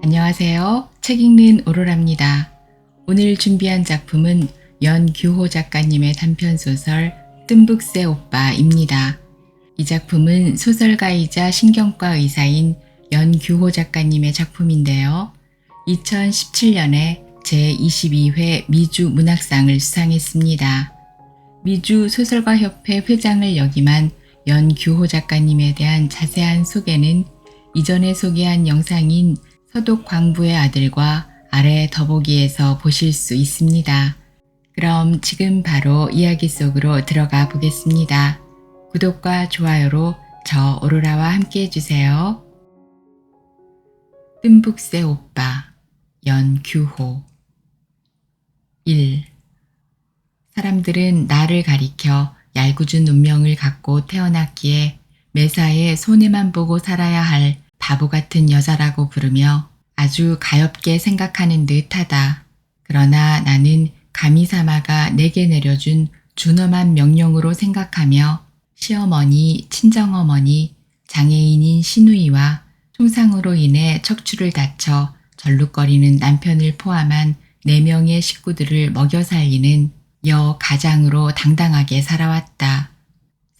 안녕하세요. 책 읽는 오로라입니다. 오늘 준비한 작품은 연규호 작가님의 단편소설 뜸북새 오빠입니다. 이 작품은 소설가이자 신경과 의사인 연규호 작가님의 작품인데요. 2017년에 제22회 미주 문학상을 수상했습니다. 미주 소설가협회 회장을 역임한 연규호 작가님에 대한 자세한 소개는 이전에 소개한 영상인 서독 광부의 아들과 아래 더보기에서 보실 수 있습니다. 그럼 지금 바로 이야기 속으로 들어가 보겠습니다. 구독과 좋아요로 저 오로라와 함께 해주세요. 뜸북새 오빠 연규호 1. 사람들은 나를 가리켜 얄궂은 운명을 갖고 태어났기에 매사에 손해만 보고 살아야 할 바보 같은 여자라고 부르며 아주 가엾게 생각하는 듯하다. 그러나 나는 가미사마가 내게 내려준 준엄한 명령으로 생각하며 시어머니, 친정어머니, 장애인인 시누이와 총상으로 인해 척추를 다쳐 절룩거리는 남편을 포함한 4명의 식구들을 먹여 살리는 여가장으로 당당하게 살아왔다.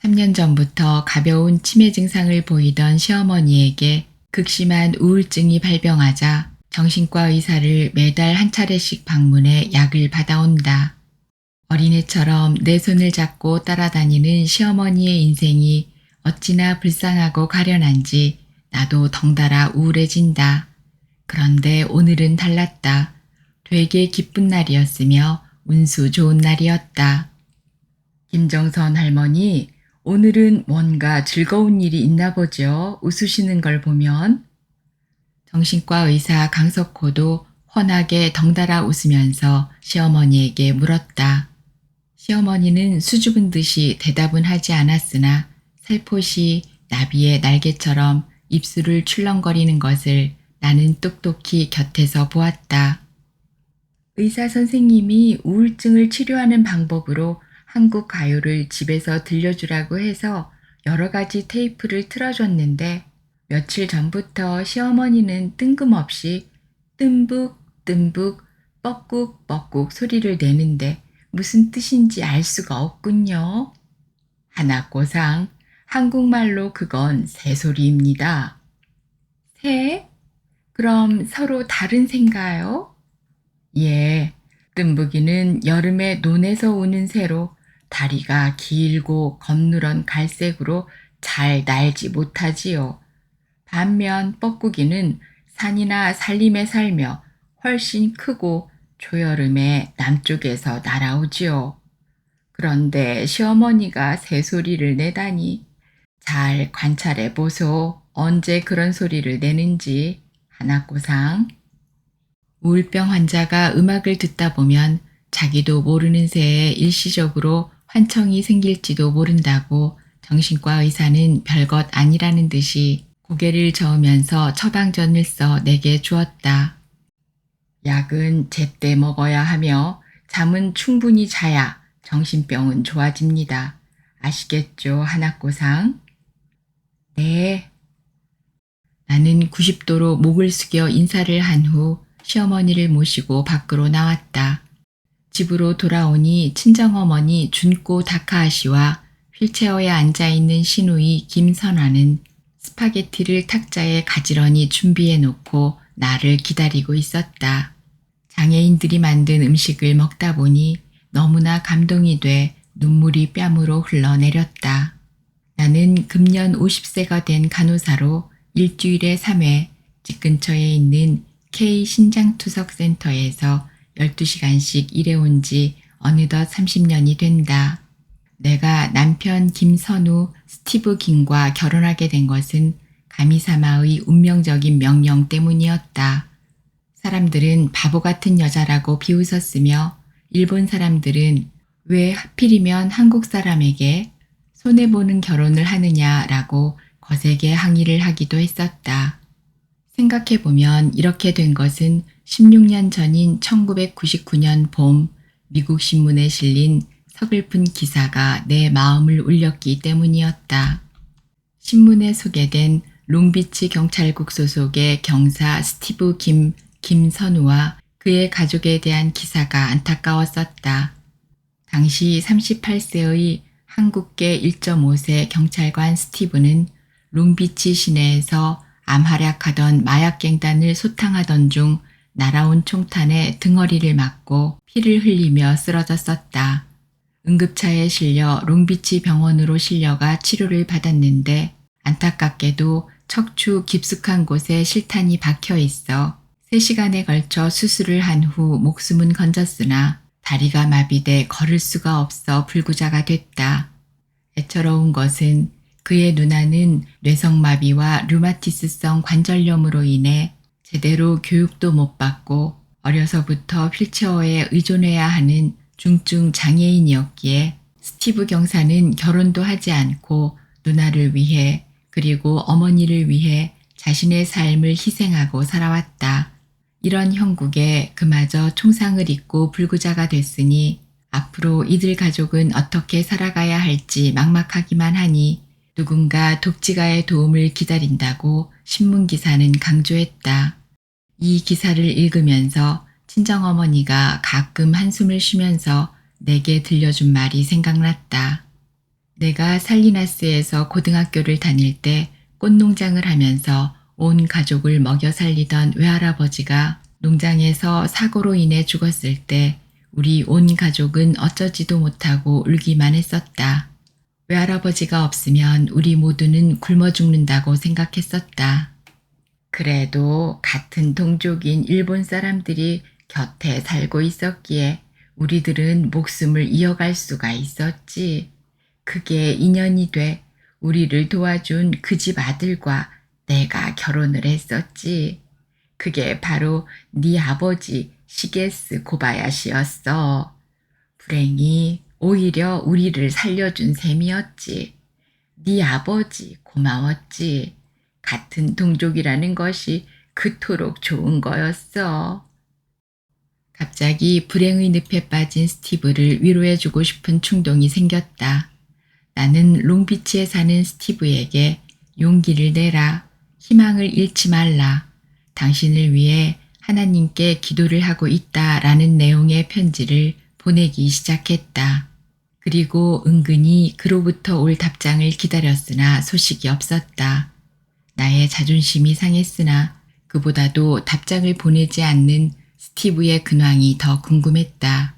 3년 전부터 가벼운 치매 증상을 보이던 시어머니에게 극심한 우울증이 발병하자 정신과 의사를 매달 한 차례씩 방문해 약을 받아온다. 어린애처럼 내 손을 잡고 따라다니는 시어머니의 인생이 어찌나 불쌍하고 가련한지 나도 덩달아 우울해진다. 그런데 오늘은 달랐다. 되게 기쁜 날이었으며 운수 좋은 날이었다. 김정선 할머니, 오늘은 뭔가 즐거운 일이 있나 보죠. 웃으시는 걸 보면. 정신과 의사 강석호도 훤하게 덩달아 웃으면서 시어머니에게 물었다. 시어머니는 수줍은 듯이 대답은 하지 않았으나 살포시 나비의 날개처럼 입술을 출렁거리는 것을 나는 똑똑히 곁에서 보았다. 의사 선생님이 우울증을 치료하는 방법으로 한국 가요를 집에서 들려주라고 해서 여러 가지 테이프를 틀어줬는데 며칠 전부터 시어머니는 뜬금없이 뜸북 뜸북 뻐꾹 뻐꾹 소리를 내는데 무슨 뜻인지 알 수가 없군요. 하나꼬상, 한국말로 그건 새소리입니다. 새? 그럼 서로 다른 새인가요? 예, 뜸북이는 여름에 논에서 우는 새로 다리가 길고 검누런 갈색으로 잘 날지 못하지요. 반면 뻐꾸기는 산이나 산림에 살며 훨씬 크고 초여름에 남쪽에서 날아오지요. 그런데 시어머니가 새소리를 내다니 잘 관찰해 보소. 언제 그런 소리를 내는지. 하나꼬상. 우울병 환자가 음악을 듣다 보면 자기도 모르는 새에 일시적으로 환청이 생길지도 모른다고 정신과 의사는 별것 아니라는 듯이 고개를 저으면서 처방전을 써 내게 주었다. 약은 제때 먹어야 하며 잠은 충분히 자야 정신병은 좋아집니다. 아시겠죠, 하나꼬상? 네. 나는 90도로 목을 숙여 인사를 한 후 시어머니를 모시고 밖으로 나왔다. 집으로 돌아오니 친정어머니 준꼬 다카하시와 휠체어에 앉아있는 시누이 김선화는 스파게티를 탁자에 가지런히 준비해 놓고 나를 기다리고 있었다. 장애인들이 만든 음식을 먹다 보니 너무나 감동이 돼 눈물이 뺨으로 흘러내렸다. 나는 금년 50세가 된 간호사로 일주일에 3회 집 근처에 있는 K신장투석센터에서 12시간씩 일해온 지 어느덧 30년이 된다. 내가 남편 김선우 스티브 김과 결혼하게 된 것은 가미사마의 운명적인 명령 때문이었다. 사람들은 바보 같은 여자라고 비웃었으며 일본 사람들은 왜 하필이면 한국 사람에게 손해보는 결혼을 하느냐라고 거세게 항의를 하기도 했었다. 생각해보면 이렇게 된 것은 16년 전인 1999년 봄 미국 신문에 실린 서글픈 기사가 내 마음을 울렸기 때문이었다. 신문에 소개된 롱비치 경찰국 소속의 경사 스티브 김선우와 그의 가족에 대한 기사가 안타까웠었다. 당시 38세의 한국계 1.5세 경찰관 스티브는 롱비치 시내에서 암활약하던 마약갱단을 소탕하던 중 날아온 총탄에 등허리를 맞고 피를 흘리며 쓰러졌었다. 응급차에 실려 롱비치 병원으로 실려가 치료를 받았는데 안타깝게도 척추 깊숙한 곳에 실탄이 박혀 있어 3시간에 걸쳐 수술을 한 후 목숨은 건졌으나 다리가 마비돼 걸을 수가 없어 불구자가 됐다. 애처로운 것은 그의 누나는 뇌성마비와 류마티스성 관절염으로 인해 제대로 교육도 못 받고 어려서부터 휠체어에 의존해야 하는 중증 장애인이었기에 스티브 경사는 결혼도 하지 않고 누나를 위해 그리고 어머니를 위해 자신의 삶을 희생하고 살아왔다. 이런 형국에 그마저 총상을 입고 불구자가 됐으니 앞으로 이들 가족은 어떻게 살아가야 할지 막막하기만 하니 누군가 독지가의 도움을 기다린다고 신문기사는 강조했다. 이 기사를 읽으면서 친정어머니가 가끔 한숨을 쉬면서 내게 들려준 말이 생각났다. 내가 살리나스에서 고등학교를 다닐 때 꽃농장을 하면서 온 가족을 먹여 살리던 외할아버지가 농장에서 사고로 인해 죽었을 때 우리 온 가족은 어쩌지도 못하고 울기만 했었다. 외할아버지가 없으면 우리 모두는 굶어 죽는다고 생각했었다. 그래도 같은 동족인 일본 사람들이 곁에 살고 있었기에 우리들은 목숨을 이어갈 수가 있었지. 그게 인연이 돼 우리를 도와준 그 집 아들과 내가 결혼을 했었지. 그게 바로 네 아버지 시게스 고바야시였어. 불행히 오히려 우리를 살려준 셈이었지. 네 아버지 고마웠지. 같은 동족이라는 것이 그토록 좋은 거였어. 갑자기 불행의 늪에 빠진 스티브를 위로해주고 싶은 충동이 생겼다. 나는 롱비치에 사는 스티브에게 용기를 내라. 희망을 잃지 말라. 당신을 위해 하나님께 기도를 하고 있다라는 내용의 편지를 보내기 시작했다. 그리고 은근히 그로부터 올 답장을 기다렸으나 소식이 없었다. 나의 자존심이 상했으나 그보다도 답장을 보내지 않는 스티브의 근황이 더 궁금했다.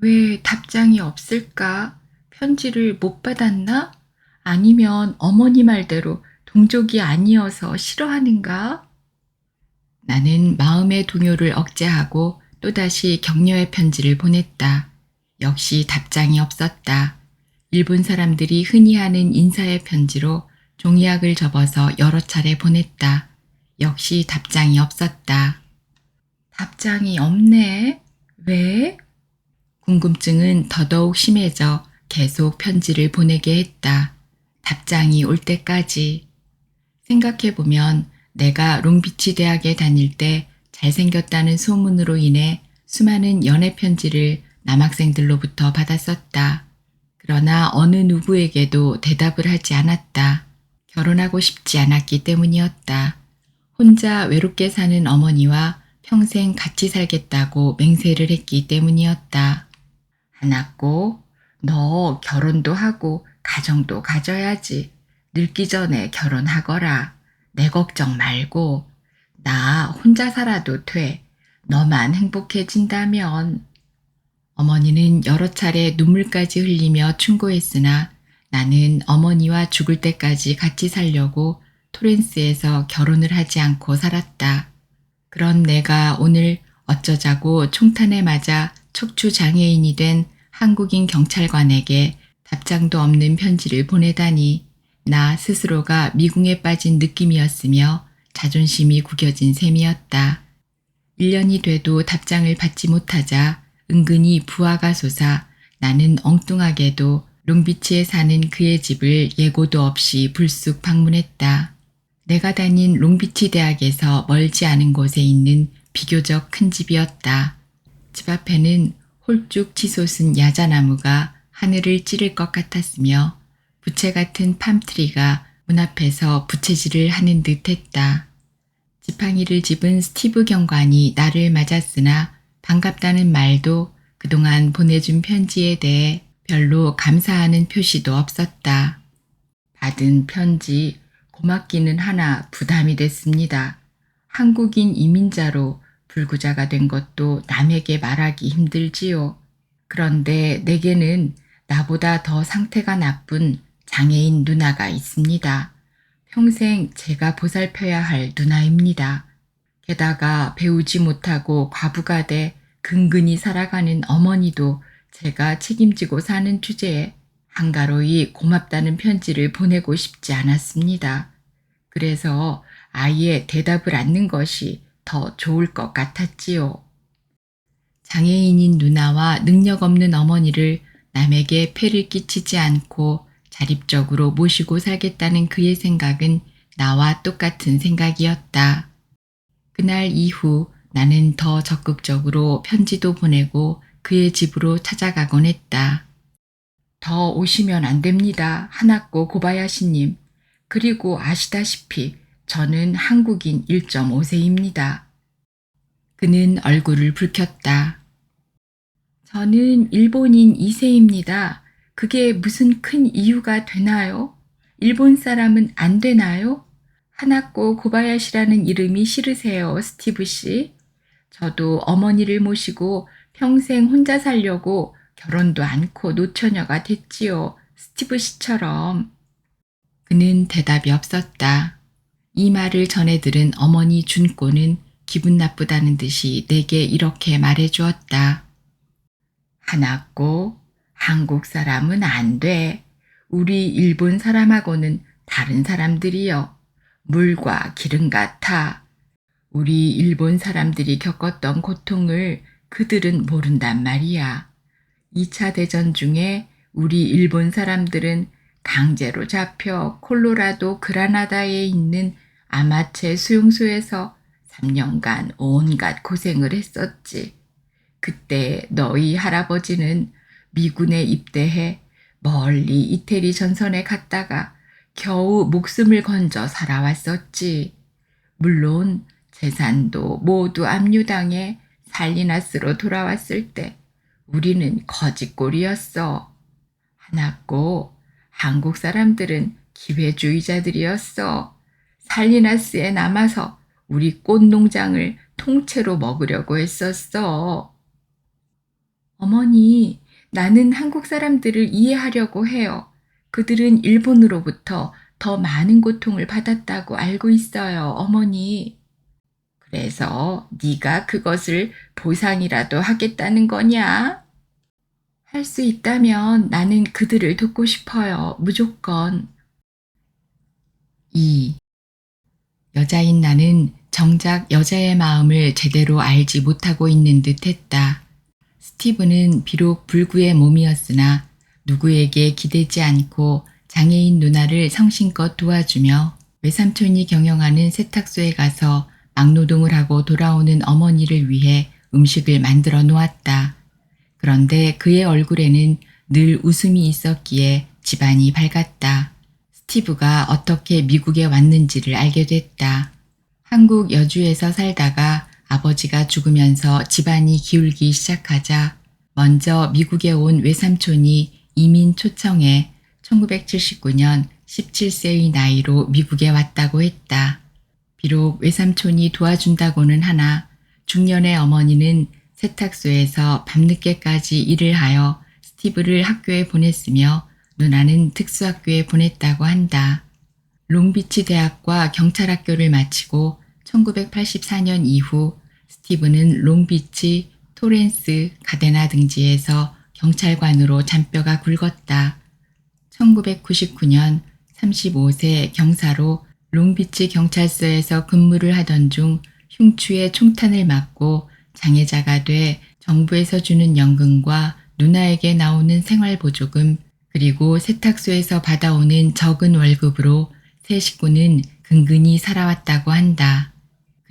왜 답장이 없을까? 편지를 못 받았나? 아니면 어머니 말대로 동족이 아니어서 싫어하는가? 나는 마음의 동요를 억제하고 또다시 격려의 편지를 보냈다. 역시 답장이 없었다. 일본 사람들이 흔히 하는 인사의 편지로 종이약을 접어서 여러 차례 보냈다. 역시 답장이 없었다. 답장이 없네. 왜? 궁금증은 더더욱 심해져 계속 편지를 보내게 했다. 답장이 올 때까지. 생각해보면 내가 롱비치 대학에 다닐 때 잘생겼다는 소문으로 인해 수많은 연애 편지를 남학생들로부터 받았었다. 그러나 어느 누구에게도 대답을 하지 않았다. 결혼하고 싶지 않았기 때문이었다. 혼자 외롭게 사는 어머니와 평생 같이 살겠다고 맹세를 했기 때문이었다. 하나꼬, 너 결혼도 하고 가정도 가져야지. 늙기 전에 결혼하거라. 내 걱정 말고. 나 혼자 살아도 돼. 너만 행복해진다면. 어머니는 여러 차례 눈물까지 흘리며 충고했으나 나는 어머니와 죽을 때까지 같이 살려고 토렌스에서 결혼을 하지 않고 살았다. 그런 내가 오늘 어쩌자고 총탄에 맞아 척추 장애인이 된 한국인 경찰관에게 답장도 없는 편지를 보내다니 나 스스로가 미궁에 빠진 느낌이었으며 자존심이 구겨진 셈이었다. 1년이 돼도 답장을 받지 못하자 은근히 부하가 솟아 나는 엉뚱하게도 롱비치에 사는 그의 집을 예고도 없이 불쑥 방문했다. 내가 다닌 롱비치 대학에서 멀지 않은 곳에 있는 비교적 큰 집이었다. 집 앞에는 홀쭉 치솟은 야자나무가 하늘을 찌를 것 같았으며 부채 같은 팜트리가 문 앞에서 부채질을 하는 듯 했다. 지팡이를 집은 스티브 경관이 나를 맞았으나 반갑다는 말도 그동안 보내준 편지에 대해 별로 감사하는 표시도 없었다. 받은 편지 고맙기는 하나 부담이 됐습니다. 한국인 이민자로 불구자가 된 것도 남에게 말하기 힘들지요. 그런데 내게는 나보다 더 상태가 나쁜 장애인 누나가 있습니다. 평생 제가 보살펴야 할 누나입니다. 게다가 배우지 못하고 과부가 돼 근근히 살아가는 어머니도 제가 책임지고 사는 주제에 한가로이 고맙다는 편지를 보내고 싶지 않았습니다. 그래서 아예 대답을 않는 것이 더 좋을 것 같았지요. 장애인인 누나와 능력 없는 어머니를 남에게 폐를 끼치지 않고 자립적으로 모시고 살겠다는 그의 생각은 나와 똑같은 생각이었다. 그날 이후 나는 더 적극적으로 편지도 보내고 그의 집으로 찾아가곤 했다. 더 오시면 안 됩니다. 하나코 고바야시님. 그리고 아시다시피 저는 한국인 1.5세입니다. 그는 얼굴을 붉혔다. 저는 일본인 2세입니다. 그게 무슨 큰 이유가 되나요? 일본 사람은 안 되나요? 하나코 고바야시라는 이름이 싫으세요, 스티브 씨? 저도 어머니를 모시고 평생 혼자 살려고 결혼도 않고 노처녀가 됐지요, 스티브 씨처럼. 그는 대답이 없었다. 이 말을 전해 들은 어머니 준꼬는 기분 나쁘다는 듯이 내게 이렇게 말해주었다. 하나꼬, 한국 사람은 안 돼. 우리 일본 사람하고는 다른 사람들이여. 물과 기름 같아. 우리 일본 사람들이 겪었던 고통을 그들은 모른단 말이야. 2차 대전 중에 우리 일본 사람들은 강제로 잡혀 콜로라도 그라나다에 있는 아마체 수용소에서 3년간 온갖 고생을 했었지. 그때 너희 할아버지는 미군에 입대해 멀리 이태리 전선에 갔다가 겨우 목숨을 건져 살아왔었지. 물론 재산도 모두 압류당해 살리나스로 돌아왔을 때 우리는 거지꼴이었어. 하나꼬, 한국 사람들은 기회주의자들이었어. 살리나스에 남아서 우리 꽃농장을 통째로 먹으려고 했었어. 어머니, 나는 한국 사람들을 이해하려고 해요. 그들은 일본으로부터 더 많은 고통을 받았다고 알고 있어요, 어머니. 그래서 네가 그것을 보상이라도 하겠다는 거냐? 할 수 있다면 나는 그들을 돕고 싶어요, 무조건. 2. 여자인 나는 정작 여자의 마음을 제대로 알지 못하고 있는 듯 했다. 스티브는 비록 불구의 몸이었으나 누구에게 기대지 않고 장애인 누나를 성심껏 도와주며 외삼촌이 경영하는 세탁소에 가서 막노동을 하고 돌아오는 어머니를 위해 음식을 만들어 놓았다. 그런데 그의 얼굴에는 늘 웃음이 있었기에 집안이 밝았다. 스티브가 어떻게 미국에 왔는지를 알게 됐다. 한국 여주에서 살다가 아버지가 죽으면서 집안이 기울기 시작하자 먼저 미국에 온 외삼촌이 이민 초청해 1979년 17세의 나이로 미국에 왔다고 했다. 비록 외삼촌이 도와준다고는 하나 중년의 어머니는 세탁소에서 밤늦게까지 일을 하여 스티브를 학교에 보냈으며 누나는 특수학교에 보냈다고 한다. 롱비치 대학과 경찰학교를 마치고 1984년 이후 스티브는 롱비치, 토렌스, 가데나 등지에서 경찰관으로 잔뼈가 굵었다. 1999년 35세 경사로 롱비치 경찰서에서 근무를 하던 중 흉추에 총탄을 맞고 장애자가 돼 정부에서 주는 연금과 누나에게 나오는 생활보조금 그리고 세탁소에서 받아오는 적은 월급으로 세 식구는 근근히 살아왔다고 한다.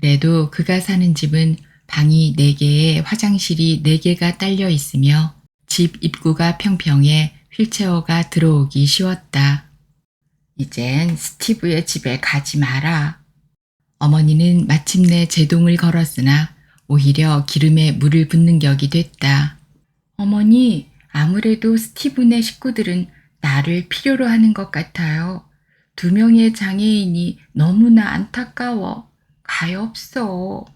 그래도 그가 사는 집은 방이 4개에 화장실이 4개가 딸려 있으며 집 입구가 평평해 휠체어가 들어오기 쉬웠다. 이젠 스티브의 집에 가지 마라. 어머니는 마침내 제동을 걸었으나 오히려 기름에 물을 붓는 격이 됐다. 어머니, 아무래도 스티브네 식구들은 나를 필요로 하는 것 같아요. 2명의 장애인이 너무나 안타까워. 가엾어.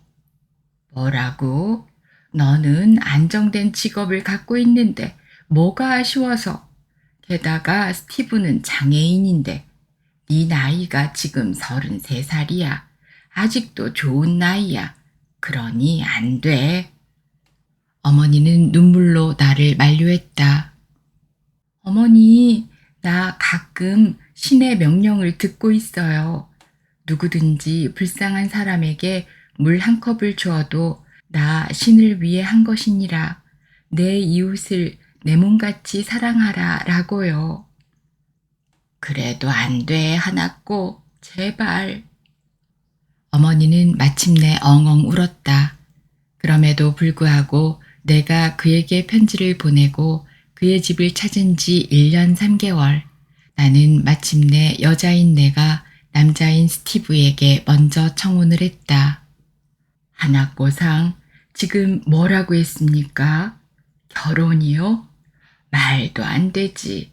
뭐라고? 너는 안정된 직업을 갖고 있는데 뭐가 아쉬워서? 게다가 스티브는 장애인인데 네 나이가 지금 33살이야. 아직도 좋은 나이야. 그러니 안 돼. 어머니는 눈물로 나를 만류했다. 어머니, 나 가끔 신의 명령을 듣고 있어요. 누구든지 불쌍한 사람에게 물 한 컵을 주어도 나 신을 위해 한 것이니라. 내 이웃을 내 몸같이 사랑하라 라고요. 그래도 안 돼, 하나꼬. 제발. 어머니는 마침내 엉엉 울었다. 그럼에도 불구하고 내가 그에게 편지를 보내고 그의 집을 찾은 지 1년 3개월. 나는 마침내 여자인 내가 남자인 스티브에게 먼저 청혼을 했다. 하나꼬상, 지금 뭐라고 했습니까? 결혼이요? 말도 안 되지.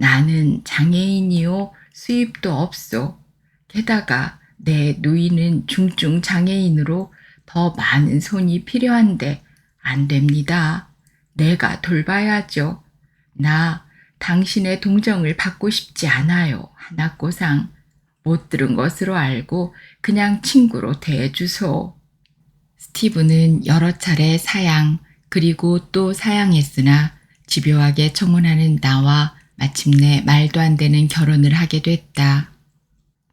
나는 장애인이요, 수입도 없소. 게다가 내 누이는 중증 장애인으로 더 많은 손이 필요한데 안 됩니다. 내가 돌봐야죠. 나 당신의 동정을 받고 싶지 않아요, 하나꼬상. 못 들은 것으로 알고 그냥 친구로 대해주소. 스티브는 여러 차례 사양 그리고 또 사양했으나 집요하게 청혼하는 나와 마침내 말도 안 되는 결혼을 하게 됐다.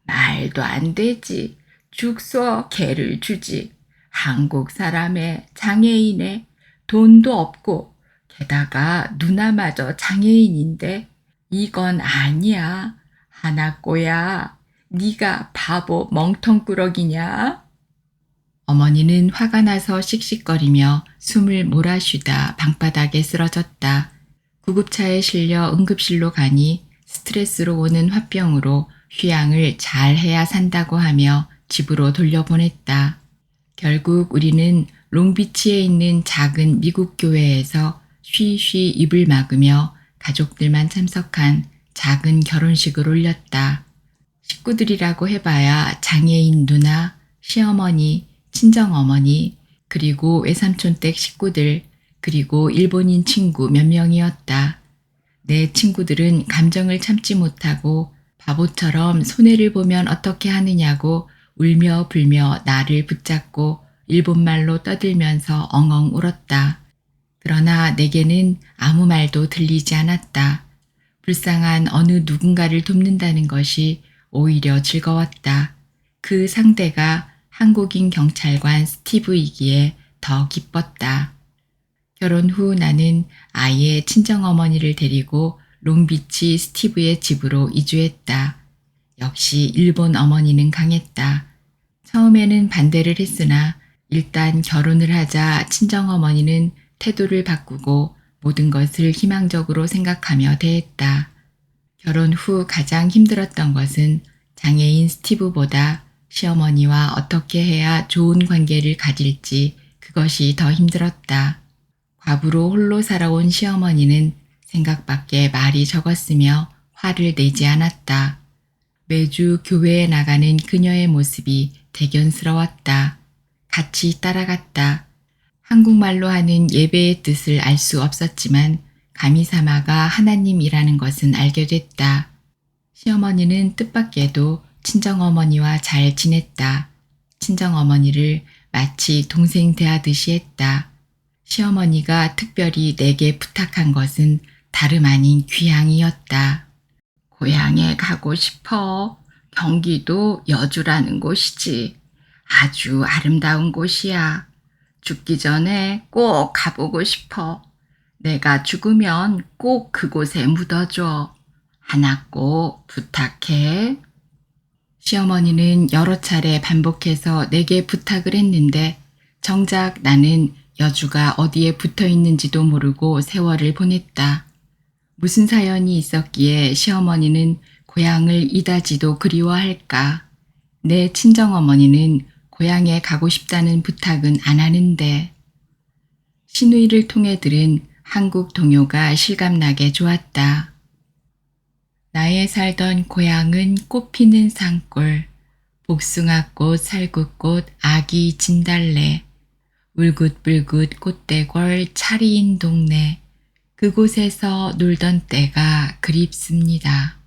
말도 안 되지. 죽서 개를 주지. 한국 사람의 장애인에 돈도 없고 게다가 누나마저 장애인인데 이건 아니야. 하나꼬야, 네가 바보 멍텅구러기냐? 어머니는 화가 나서 씩씩거리며 숨을 몰아쉬다 방바닥에 쓰러졌다. 구급차에 실려 응급실로 가니 스트레스로 오는 화병으로 휴양을 잘 해야 산다고 하며 집으로 돌려보냈다. 결국 우리는 롱비치에 있는 작은 미국 교회에서 쉬쉬 입을 막으며 가족들만 참석한 작은 결혼식을 올렸다. 식구들이라고 해봐야 장애인 누나, 시어머니, 친정어머니, 그리고 외삼촌댁 식구들, 그리고 일본인 친구 몇 명이었다. 내 친구들은 감정을 참지 못하고 바보처럼 손해를 보면 어떻게 하느냐고 울며 불며 나를 붙잡고 일본말로 떠들면서 엉엉 울었다. 그러나 내게는 아무 말도 들리지 않았다. 불쌍한 어느 누군가를 돕는다는 것이 오히려 즐거웠다. 그 상대가 한국인 경찰관 스티브이기에 더 기뻤다. 결혼 후 나는 아이의 친정어머니를 데리고 롱비치 스티브의 집으로 이주했다. 역시 일본 어머니는 강했다. 처음에는 반대를 했으나 일단 결혼을 하자 친정어머니는 태도를 바꾸고 모든 것을 희망적으로 생각하며 대했다. 결혼 후 가장 힘들었던 것은 장애인 스티브보다 시어머니와 어떻게 해야 좋은 관계를 가질지 그것이 더 힘들었다. 과부로 홀로 살아온 시어머니는 생각밖에 말이 적었으며 화를 내지 않았다. 매주 교회에 나가는 그녀의 모습이 대견스러웠다. 같이 따라갔다. 한국말로 하는 예배의 뜻을 알 수 없었지만 가미사마가 하나님이라는 것은 알게 됐다. 시어머니는 뜻밖에도 친정어머니와 잘 지냈다. 친정어머니를 마치 동생 대하듯이 했다. 시어머니가 특별히 내게 부탁한 것은 다름 아닌 귀향이었다. 고향에 가고 싶어. 경기도 여주라는 곳이지. 아주 아름다운 곳이야. 죽기 전에 꼭 가보고 싶어. 내가 죽으면 꼭 그곳에 묻어줘. 하나 꼭 부탁해. 시어머니는 여러 차례 반복해서 내게 부탁을 했는데 정작 나는 여주가 어디에 붙어 있는지도 모르고 세월을 보냈다. 무슨 사연이 있었기에 시어머니는 고향을 이다지도 그리워할까? 내 친정어머니는 고향에 가고 싶다는 부탁은 안 하는데. 시누이를 통해 들은 한국 동요가 실감나게 좋았다. 나의 살던 고향은 꽃피는 산골, 복숭아꽃, 살구꽃, 아기 진달래, 울긋불긋 꽃대궐 차리인 동네, 그곳에서 놀던 때가 그립습니다.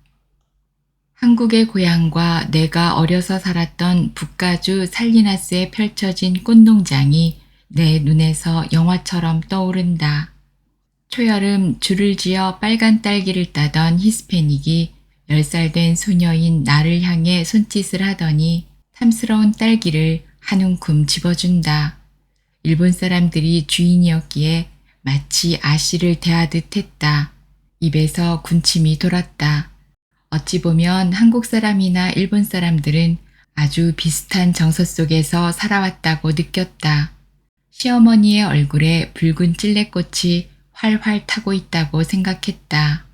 한국의 고향과 내가 어려서 살았던 북가주 살리나스에 펼쳐진 꽃농장이 내 눈에서 영화처럼 떠오른다. 초여름 줄을 지어 빨간 딸기를 따던 히스패닉이 10살 된 소녀인 나를 향해 손짓을 하더니 탐스러운 딸기를 한 움큼 집어준다. 일본 사람들이 주인이었기에 마치 아씨를 대하듯 했다. 입에서 군침이 돌았다. 어찌 보면 한국 사람이나 일본 사람들은 아주 비슷한 정서 속에서 살아왔다고 느꼈다. 시어머니의 얼굴에 붉은 찔레꽃이 활활 타고 있다고 생각했다.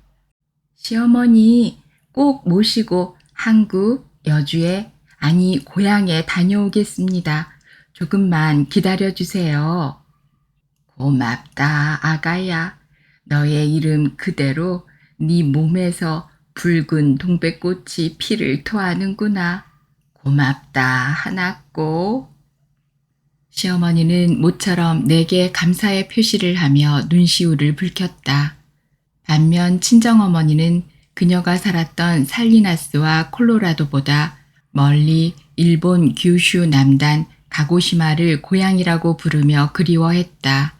시어머니 꼭 모시고 한국, 여주에, 아니 고향에 다녀오겠습니다. 조금만 기다려주세요. 고맙다 아가야. 너의 이름 그대로 네 몸에서 붉은 동백꽃이 피를 토하는구나. 고맙다 하나꼬. 시어머니는 모처럼 내게 감사의 표시를 하며 눈시울을 붉혔다. 반면 친정어머니는 그녀가 살았던 살리나스와 콜로라도보다 멀리 일본 규슈 남단 가고시마를 고향이라고 부르며 그리워했다.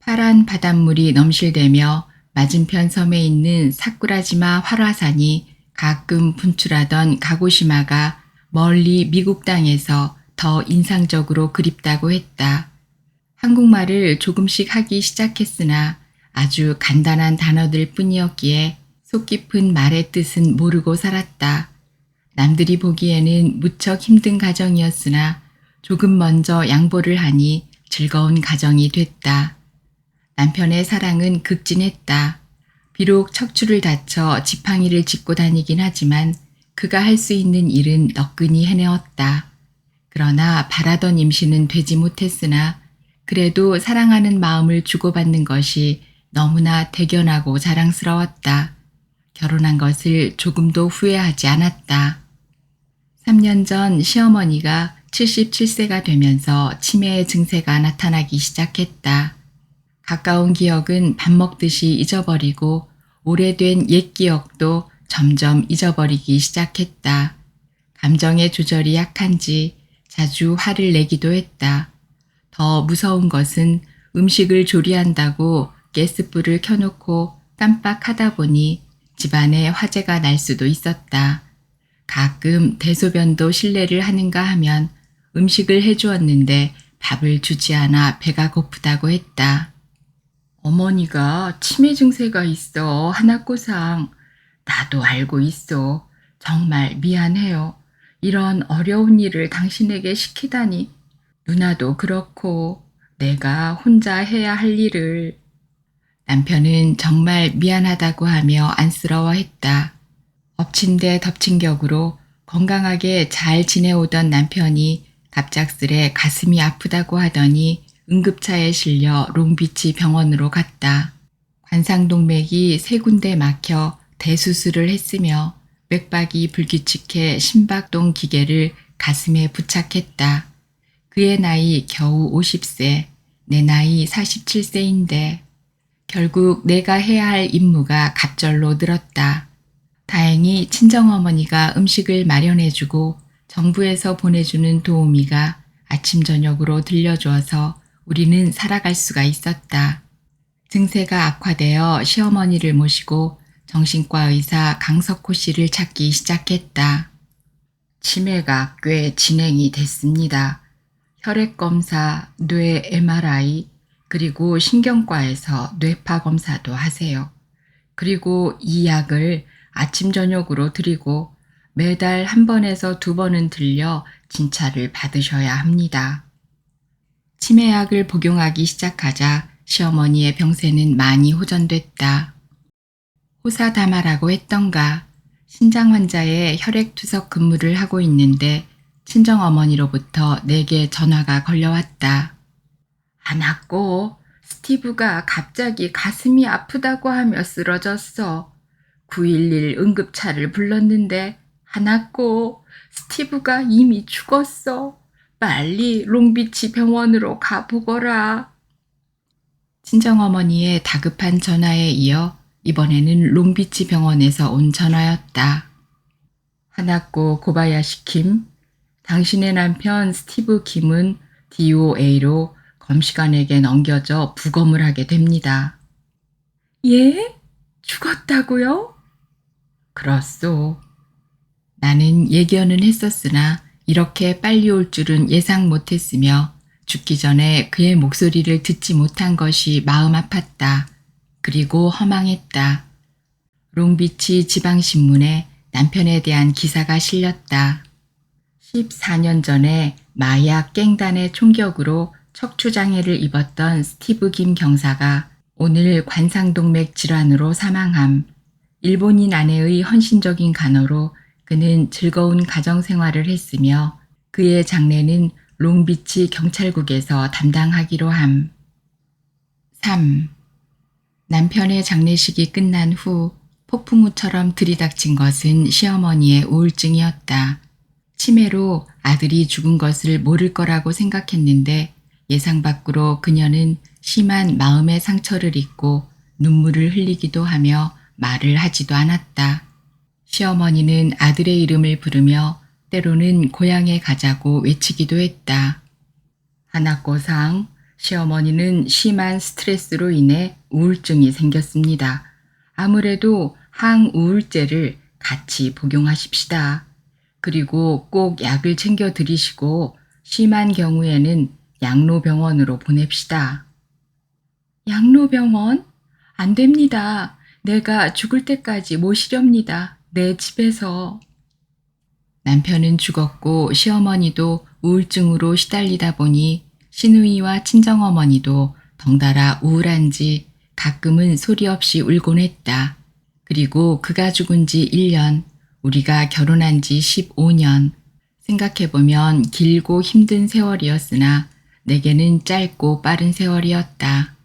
파란 바닷물이 넘실대며 맞은편 섬에 있는 사쿠라지마 활화산이 가끔 분출하던 가고시마가 멀리 미국 땅에서 더 인상적으로 그립다고 했다. 한국말을 조금씩 하기 시작했으나 아주 간단한 단어들 뿐이었기에 속 깊은 말의 뜻은 모르고 살았다. 남들이 보기에는 무척 힘든 가정이었으나 조금 먼저 양보를 하니 즐거운 가정이 됐다. 남편의 사랑은 극진했다. 비록 척추를 다쳐 지팡이를 짚고 다니긴 하지만 그가 할 수 있는 일은 너끈히 해내었다. 그러나 바라던 임신은 되지 못했으나 그래도 사랑하는 마음을 주고받는 것이 너무나 대견하고 자랑스러웠다. 결혼한 것을 조금도 후회하지 않았다. 3년 전 시어머니가 77세가 되면서 치매의 증세가 나타나기 시작했다. 가까운 기억은 밥 먹듯이 잊어버리고 오래된 옛 기억도 점점 잊어버리기 시작했다. 감정의 조절이 약한지 자주 화를 내기도 했다. 더 무서운 것은 음식을 조리한다고 가스불을 켜놓고 깜빡하다 보니 집안에 화재가 날 수도 있었다. 가끔 대소변도 실례를 하는가 하면 음식을 해주었는데 밥을 주지 않아 배가 고프다고 했다. 어머니가 치매 증세가 있어 하나꼬상. 나도 알고 있어. 정말 미안해요. 이런 어려운 일을 당신에게 시키다니. 누나도 그렇고 내가 혼자 해야 할 일을. 남편은 정말 미안하다고 하며 안쓰러워했다. 엎친 데 덮친 격으로 건강하게 잘 지내오던 남편이 갑작스레 가슴이 아프다고 하더니 응급차에 실려 롱비치 병원으로 갔다. 관상동맥이 3군데 막혀 대수술을 했으며 맥박이 불규칙해 심박동 기계를 가슴에 부착했다. 그의 나이 겨우 50세, 내 나이 47세인데 결국 내가 해야 할 임무가 갑절로 늘었다. 다행히 친정어머니가 음식을 마련해주고 정부에서 보내주는 도우미가 아침 저녁으로 들려줘서 우리는 살아갈 수가 있었다. 증세가 악화되어 시어머니를 모시고 정신과 의사 강석호 씨를 찾기 시작했다. 치매가 꽤 진행이 됐습니다. 혈액검사, 뇌 MRI, 그리고 신경과에서 뇌파 검사도 하세요. 그리고 이 약을 아침 저녁으로 드리고 매달 1번에서 2번은 들려 진찰을 받으셔야 합니다. 치매약을 복용하기 시작하자 시어머니의 병세는 많이 호전됐다. 호사다마라고 했던가 신장 환자의 혈액투석 근무를 하고 있는데 친정어머니로부터 내게 전화가 걸려왔다. 안았고 스티브가 갑자기 가슴이 아프다고 하며 쓰러졌어. 911 응급차를 불렀는데 안았고 스티브가 이미 죽었어. 빨리 롱비치 병원으로 가보거라. 친정어머니의 다급한 전화에 이어 이번에는 롱비치 병원에서 온 전화였다. 하나코 고바야시 킴, 당신의 남편 스티브 김은 DOA로 검시관에게 넘겨져 부검을 하게 됩니다. 예? 죽었다고요? 그렇소. 나는 예견은 했었으나 이렇게 빨리 올 줄은 예상 못했으며 죽기 전에 그의 목소리를 듣지 못한 것이 마음 아팠다. 그리고 허망했다. 롱비치 지방신문에 남편에 대한 기사가 실렸다. 14년 전에 마약 갱단의 총격으로 척추장애를 입었던 스티브 김 경사가 오늘 관상동맥 질환으로 사망함. 일본인 아내의 헌신적인 간호로 그는 즐거운 가정생활을 했으며 그의 장례는 롱비치 경찰국에서 담당하기로 함. 3. 남편의 장례식이 끝난 후 폭풍우처럼 들이닥친 것은 시어머니의 우울증이었다. 치매로 아들이 죽은 것을 모를 거라고 생각했는데 예상 밖으로 그녀는 심한 마음의 상처를 입고 눈물을 흘리기도 하며 말을 하지도 않았다. 시어머니는 아들의 이름을 부르며 때로는 고향에 가자고 외치기도 했다. 하나코상, 시어머니는 심한 스트레스로 인해 우울증이 생겼습니다. 아무래도 항우울제를 같이 복용하십시다. 그리고 꼭 약을 챙겨 드리시고 심한 경우에는 양로병원으로 보냅시다. 양로병원? 안 됩니다. 내가 죽을 때까지 모시렵니다. 내 집에서. 남편은 죽었고 시어머니도 우울증으로 시달리다 보니 시누이와 친정어머니도 덩달아 우울한지 가끔은 소리 없이 울곤 했다. 그리고 그가 죽은 지 1년, 우리가 결혼한 지 15년. 생각해보면 길고 힘든 세월이었으나 내게는 짧고 빠른 세월이었다.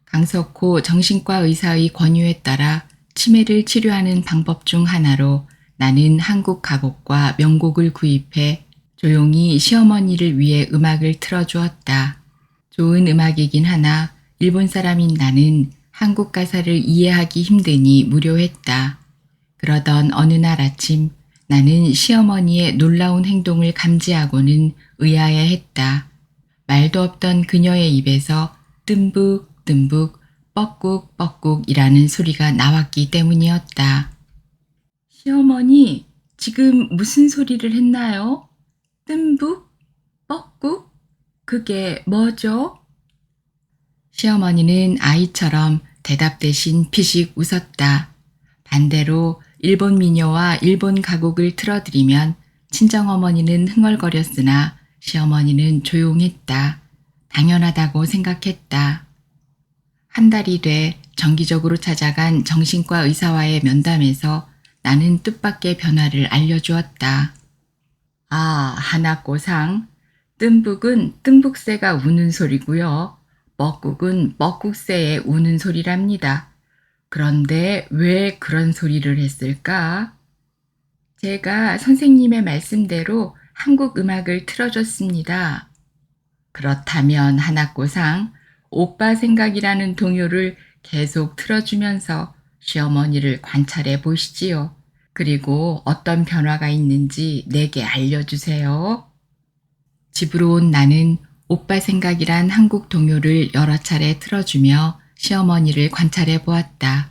강석호 정신과 의사의 권유에 따라 치매를 치료하는 방법 중 하나로 나는 한국 가곡과 명곡을 구입해 조용히 시어머니를 위해 음악을 틀어주었다. 좋은 음악이긴 하나 일본 사람인 나는 한국 가사를 이해하기 힘드니 무료했다. 그러던 어느 날 아침 나는 시어머니의 놀라운 행동을 감지하고는 의아해했다. 말도 없던 그녀의 입에서 뜸북뜸북 뻐꾹뻐꾹이라는 소리가 나왔기 때문이었다. 시어머니, 지금 무슨 소리를 했나요? 뜸북? 뻐꾹? 그게 뭐죠? 시어머니는 아이처럼 대답 대신 피식 웃었다. 반대로 일본 민요와 일본 가곡을 틀어드리면 친정어머니는 흥얼거렸으나 시어머니는 조용했다. 당연하다고 생각했다. 한 달이 돼 정기적으로 찾아간 정신과 의사와의 면담에서 나는 뜻밖의 변화를 알려주었다. 아, 하나꼬상. 뜸북은 뜸북새가 우는 소리고요. 뻐꾹은 뻐꾹새의 우는 소리랍니다. 그런데 왜 그런 소리를 했을까? 제가 선생님의 말씀대로 한국 음악을 틀어줬습니다. 그렇다면 하나꼬상, 오빠 생각이라는 동요를 계속 틀어주면서 시어머니를 관찰해 보시지요. 그리고 어떤 변화가 있는지 내게 알려주세요. 집으로 온 나는 오빠 생각이란 한국 동요를 여러 차례 틀어주며 시어머니를 관찰해 보았다.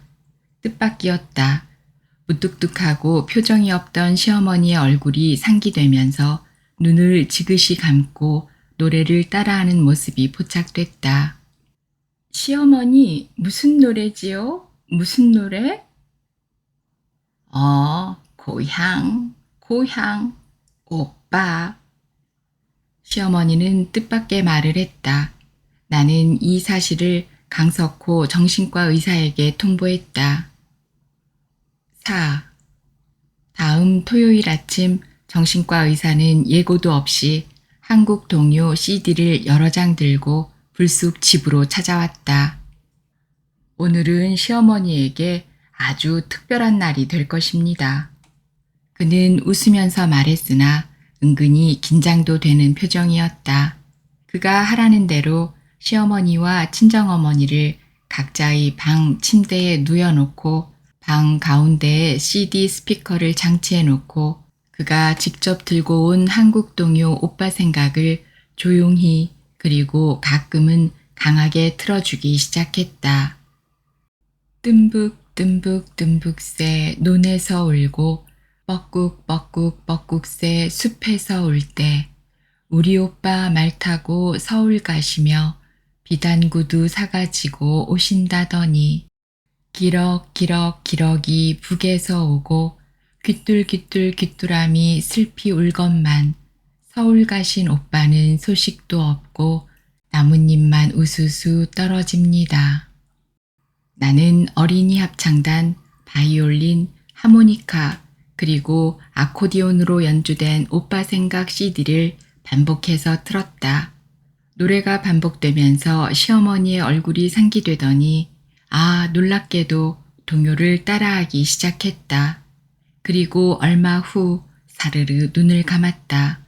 뜻밖이었다. 무뚝뚝하고 표정이 없던 시어머니의 얼굴이 상기되면서 눈을 지그시 감고 노래를 따라하는 모습이 포착됐다. 시어머니, 무슨 노래지요? 무슨 노래? 고향, 고향, 오빠. 시어머니는 뜻밖의 말을 했다. 나는 이 사실을 강석호 정신과 의사에게 통보했다. 4. 다음 토요일 아침 정신과 의사는 예고도 없이 한국 동요 CD를 여러 장 들고 불쑥 집으로 찾아왔다. 오늘은 시어머니에게 아주 특별한 날이 될 것입니다. 그는 웃으면서 말했으나 은근히 긴장도 되는 표정이었다. 그가 하라는 대로 시어머니와 친정어머니를 각자의 방 침대에 누워놓고 방 가운데에 CD 스피커를 장치해 놓고 그가 직접 들고 온 한국 동요 오빠 생각을 조용히 그리고 가끔은 강하게 틀어주기 시작했다. 뜸북 뜸북 뜸북새 논에서 울고 뻐꾹 뻐꾹 뻐꾹새 숲에서 울 때 우리 오빠 말 타고 서울 가시며 비단구두 사가지고 오신다더니 기럭기럭 기럭이 북에서 오고 귀뚤귀뚤 귀뚜라미 슬피 울건만 서울 가신 오빠는 소식도 없고 나뭇잎만 우수수 떨어집니다. 나는 어린이 합창단, 바이올린, 하모니카, 그리고 아코디온으로 연주된 오빠 생각 CD를 반복해서 틀었다. 노래가 반복되면서 시어머니의 얼굴이 상기되더니 놀랍게도 동요를 따라하기 시작했다. 그리고 얼마 후 사르르 눈을 감았다.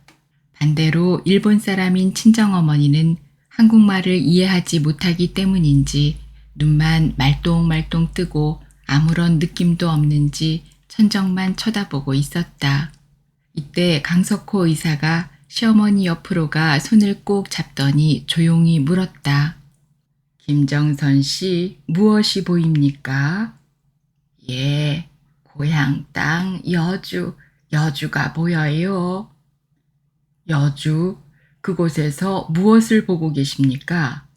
반대로 일본 사람인 친정어머니는 한국말을 이해하지 못하기 때문인지 눈만 말똥말똥 뜨고 아무런 느낌도 없는지 천정만 쳐다보고 있었다. 이때 강석호 의사가 시어머니 옆으로 가 손을 꼭 잡더니 조용히 물었다. 김정선 씨, 무엇이 보입니까? 예, 고향 땅 여주가 보여요. 여주, 그곳에서 무엇을 보고 계십니까?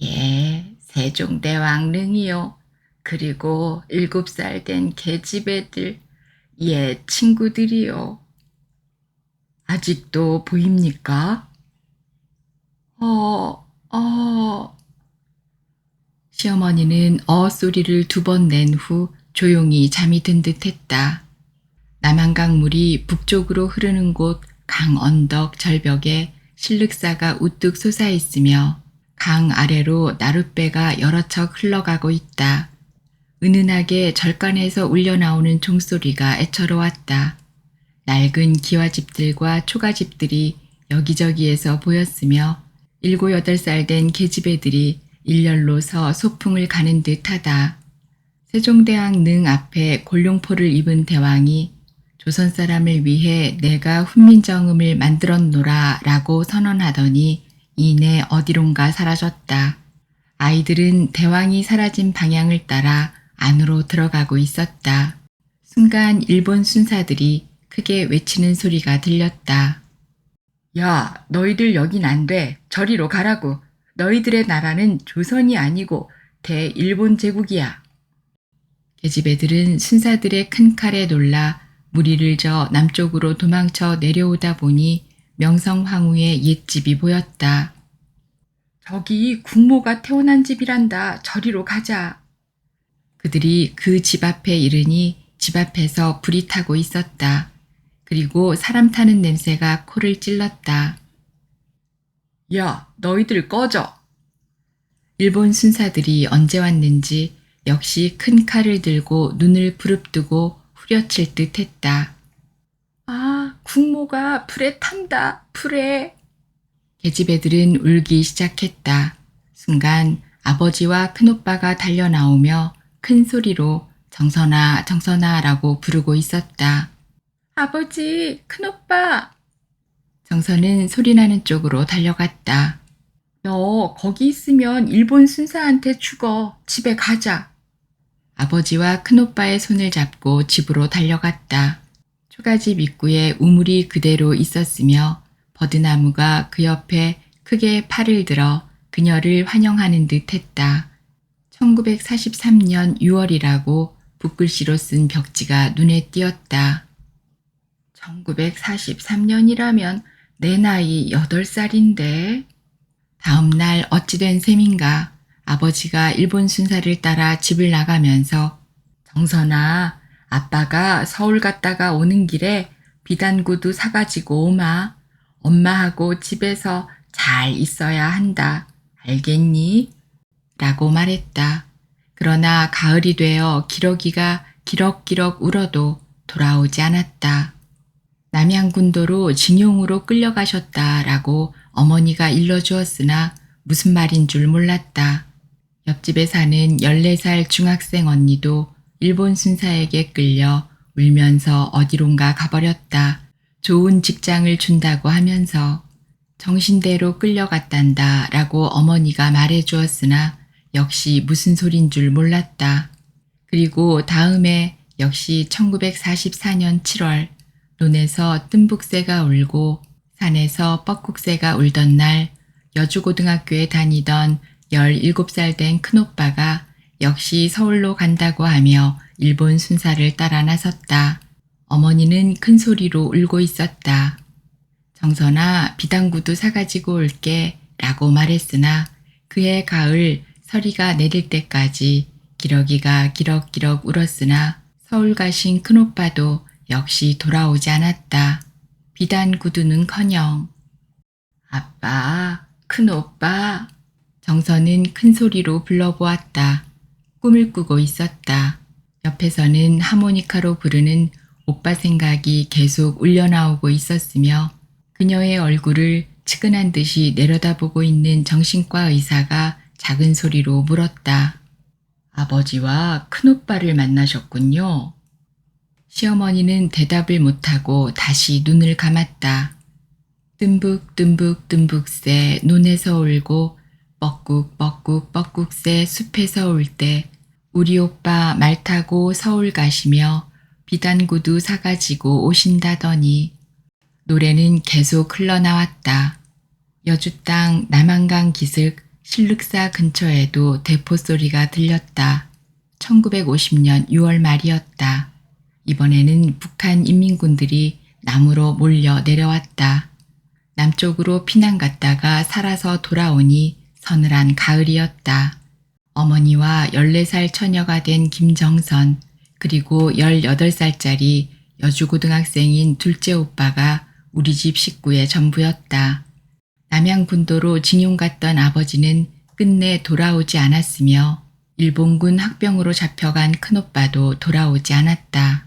예, 세종대왕릉이요. 그리고 7살 된 계집애들, 예, 친구들이요. 아직도 보입니까? 시어머니는 소리를 2번 낸 후 조용히 잠이 든 듯 했다. 남한강물이 북쪽으로 흐르는 곳 강 언덕 절벽에 실륵사가 우뚝 솟아 있으며 강 아래로 나룻배가 여러 척 흘러가고 있다. 은은하게 절간에서 울려나오는 종소리가 애처로웠다. 낡은 기와집들과 초가집들이 여기저기에서 보였으며 7, 8살 된 계집애들이 일렬로 서 소풍을 가는 듯하다. 세종대왕 능 앞에 골룡포를 입은 대왕이 조선 사람을 위해 내가 훈민정음을 만들었노라 라고 선언하더니 이내 어디론가 사라졌다. 아이들은 대왕이 사라진 방향을 따라 안으로 들어가고 있었다. 순간 일본 순사들이 크게 외치는 소리가 들렸다. 야, 너희들 여긴 안 돼. 저리로 가라고. 너희들의 나라는 조선이 아니고 대일본 제국이야. 계집애들은 순사들의 큰 칼에 놀라 무리를 저 남쪽으로 도망쳐 내려오다 보니 명성황후의 옛집이 보였다. 저기 국모가 태어난 집이란다. 저리로 가자. 그들이 그 집 앞에 이르니 집 앞에서 불이 타고 있었다. 그리고 사람 타는 냄새가 코를 찔렀다. 야, 너희들 꺼져. 일본 순사들이 언제 왔는지 역시 큰 칼을 들고 눈을 부릅뜨고 후려칠 듯 했다. 국모가 불에 탄다. 불에. 계집애들은 울기 시작했다. 순간 아버지와 큰오빠가 달려나오며 큰 소리로 정선아, 정선아라고 부르고 있었다. 아버지, 큰오빠. 정선은 소리나는 쪽으로 달려갔다. 너 거기 있으면 일본 순사한테 죽어. 집에 가자. 아버지와 큰오빠의 손을 잡고 집으로 달려갔다. 초가집 입구에 우물이 그대로 있었으며 버드나무가 그 옆에 크게 팔을 들어 그녀를 환영하는 듯 했다. 1943년 6월이라고 붓글씨로 쓴 벽지가 눈에 띄었다. 1943년이라면 내 나이 8살인데. 다음 날 어찌 된 셈인가 아버지가 일본 순사를 따라 집을 나가면서 정선아, 아빠가 서울 갔다가 오는 길에 비단구두 사가지고 오마. 엄마하고 집에서 잘 있어야 한다. 알겠니? 라고 말했다. 그러나 가을이 되어 기러기가 기럭기럭 울어도 돌아오지 않았다. 남양군도로 징용으로 끌려가셨다라고 어머니가 일러주었으나 무슨 말인 줄 몰랐다. 옆집에 사는 14살 중학생 언니도 일본 순사에게 끌려 울면서 어디론가 가버렸다. 좋은 직장을 준다고 하면서 정신대로 끌려갔단다 라고 어머니가 말해주었으나 역시 무슨 소린 줄 몰랐다. 그리고 다음에 역시 1944년 7월 논에서 뜸북새가 울고 산에서 뻐꾹새가 울던 날 여주고등학교에 다니던 17살 된 큰오빠가 역시 서울로 간다고 하며 일본 순사를 따라 나섰다. 어머니는 큰 소리로 울고 있었다. 정선아, 비단구두 사가지고 올게 라고 말했으나 그해 가을 서리가 내릴 때까지 기러기가 기럭기럭 울었으나 서울 가신 큰오빠도 역시 돌아오지 않았다. 비단구두는커녕. 아빠, 큰오빠. 정선은 큰 소리로 불러보았다. 꿈을 꾸고 있었다. 옆에서는 하모니카로 부르는 오빠 생각이 계속 울려나오고 있었으며 그녀의 얼굴을 측은한 듯이 내려다보고 있는 정신과 의사가 작은 소리로 물었다. 아버지와 큰오빠를 만나셨군요. 시어머니는 대답을 못하고 다시 눈을 감았다. 뜸북 논에서 울고 뻐꾹 숲에서 울 때 우리 오빠 말 타고 서울 가시며 비단구두 사가지고 오신다더니 노래는 계속 흘러나왔다. 여주 땅 남한강 기슭 신륵사 근처에도 대포 소리가 들렸다. 1950년 6월 말이었다. 이번에는 북한 인민군들이 남으로 몰려 내려왔다. 남쪽으로 피난 갔다가 살아서 돌아오니 서늘한 가을이었다. 어머니와 14살 처녀가 된 김정선 그리고 18살짜리 여주고등학생인 둘째 오빠가 우리 집 식구의 전부였다. 남양군도로 징용 갔던 아버지는 끝내 돌아오지 않았으며 일본군 학병으로 잡혀간 큰오빠도 돌아오지 않았다.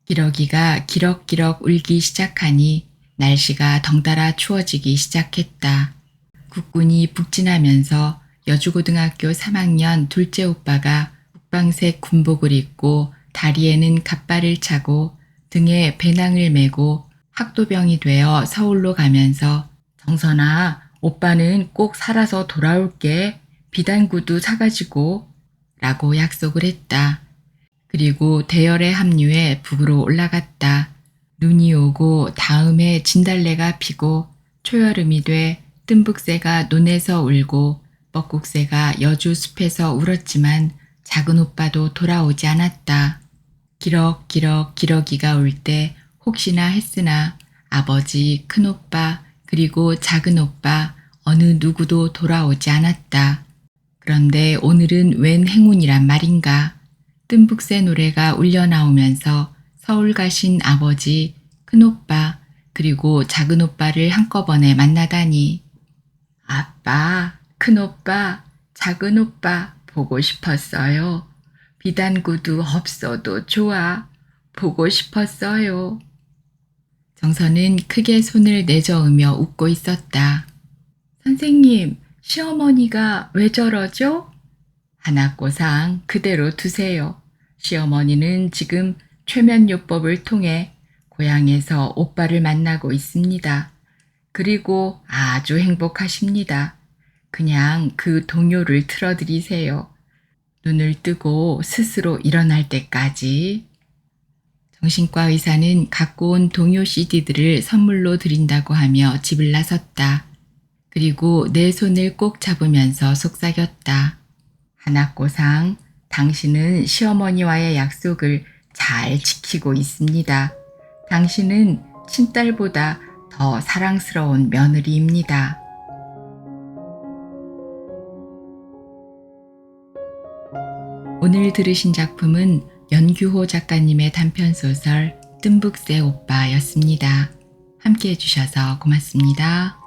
기러기가 기럭기럭 울기 시작하니 날씨가 덩달아 추워지기 시작했다. 국군이 북진하면서 여주고등학교 3학년 둘째 오빠가 국방색 군복을 입고 다리에는 갓발을 차고 등에 배낭을 메고 학도병이 되어 서울로 가면서 정선아, 오빠는 꼭 살아서 돌아올게. 비단구두 사가지고 라고 약속을 했다. 그리고 대열에 합류해 북으로 올라갔다. 눈이 오고 다음에 진달래가 피고 초여름이 돼 뜸북새가 논에서 울고 뻐꾹새가 여주 숲에서 울었지만 작은 오빠도 돌아오지 않았다. 기럭기럭 기러기가 울 때 혹시나 했으나 아버지, 큰오빠, 그리고 작은 오빠 어느 누구도 돌아오지 않았다. 그런데 오늘은 웬 행운이란 말인가. 뜸북새 노래가 울려나오면서 서울 가신 아버지, 큰오빠, 그리고 작은 오빠를 한꺼번에 만나다니. 아빠, 큰오빠, 작은 오빠 보고 싶었어요. 비단구두 없어도 좋아. 보고 싶었어요. 정선은 크게 손을 내저으며 웃고 있었다. 선생님, 시어머니가 왜 저러죠? 하나꼬상 그대로 두세요. 시어머니는 지금 최면요법을 통해 고향에서 오빠를 만나고 있습니다. 그리고 아주 행복하십니다. 그냥 그 동요를 틀어드리세요. 눈을 뜨고 스스로 일어날 때까지. 정신과 의사는 갖고 온 동요 CD들을 선물로 드린다고 하며 집을 나섰다. 그리고 내 손을 꼭 잡으면서 속삭였다. 하나꼬상, 당신은 시어머니와의 약속을 잘 지키고 있습니다. 당신은 친딸보다 더 사랑스러운 며느리입니다. 오늘 들으신 작품은 연규호 작가님의 단편소설 뜸북새 오빠였습니다. 함께 해주셔서 고맙습니다.